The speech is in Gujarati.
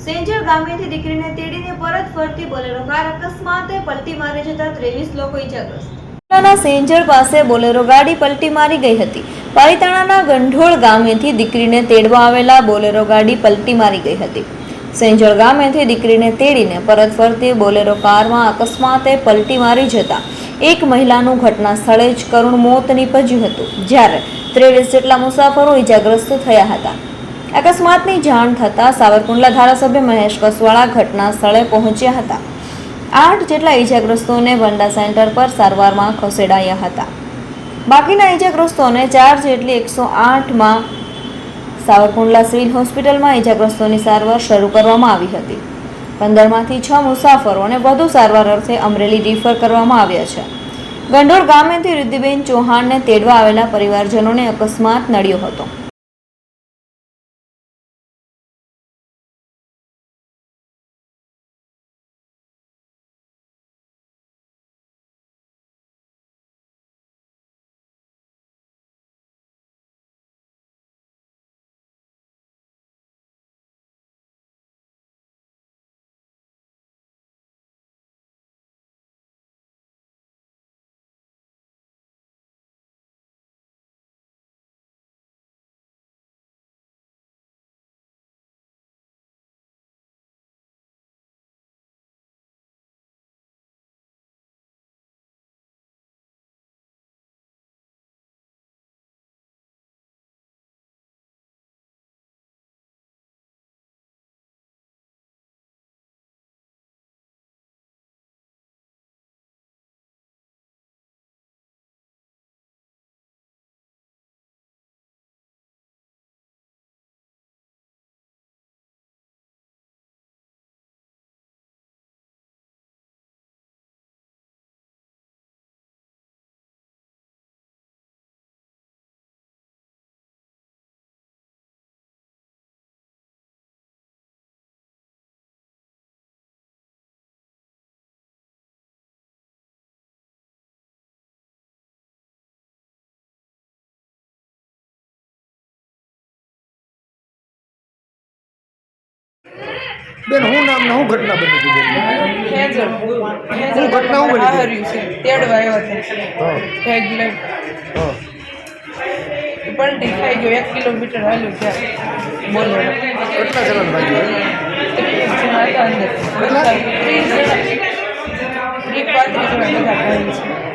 સેંજર ગામેથી દીકરીને તેડીને પરત ફરતી બોલેરો કાર અકસ્માતે પલટી મારી જતા 23 લોકો ઈજાગ્રસ્ત। સેંજર પાસે બોલેરો ગાડી પલટી મારી ગઈ હતી। પાલિતાણાના ગંઢોળ ગામેથી દીકરીને તેડવા આવેલા બોલેરો ગાડી પલટી મારી ગઈ હતી। સેંજર ગામેથી દીકરીને તેડીને પરત ફરતી બોલેરો કારમાં અકસ્માતે પલટી મારી જતા એક મહિલાનું ઘટના સ્થળે જ કરુણ મોત નીપજ્યું હતું, જ્યારે 23 જેટલા મુસાફરો ઈજાગ્રસ્ત થયા હતા। અકસ્માતની જાણ થતાં સાવરકુંડલા ધારાસભ્ય મહેશ કસવાળા ઘટના સ્થળે પહોંચ્યા હતા। 8 જેટલા ઈજાગ્રસ્તોને વંડા સેન્ટર પર સારવારમાં ખસેડાયા હતા। બાકીના ઈજાગ્રસ્તોને 4 જેટલી 108માં સાવરકુંડલા સિવિલ હોસ્પિટલમાં ઈજાગ્રસ્તોની સારવાર શરૂ કરવામાં આવી હતી। 15માંથી 6 મુસાફરોને વધુ સારવાર અર્થે અમરેલી રિફર કરવામાં આવ્યા છે। ગંઢોળ ગામેથી રિદ્ધિબેન ચૌહાણને તેડવા આવેલા પરિવારજનોને અકસ્માત નડ્યો હતો। બેન હું નામ ના હું ઘટના બની હતી બેન હું ઘટના હું બની હર્યું છે તેડવા આવ્યો હતો હા હેડ લઈ હા પલટી ખાઈ ગયો 1 કિલોમીટર હાલ્યું ત્યારે બોલેરો કેટલા જણા ભાગ્યો હતા અંદર કેટલા? 30 જણા 35 જણા બધા ઘાયલ છે।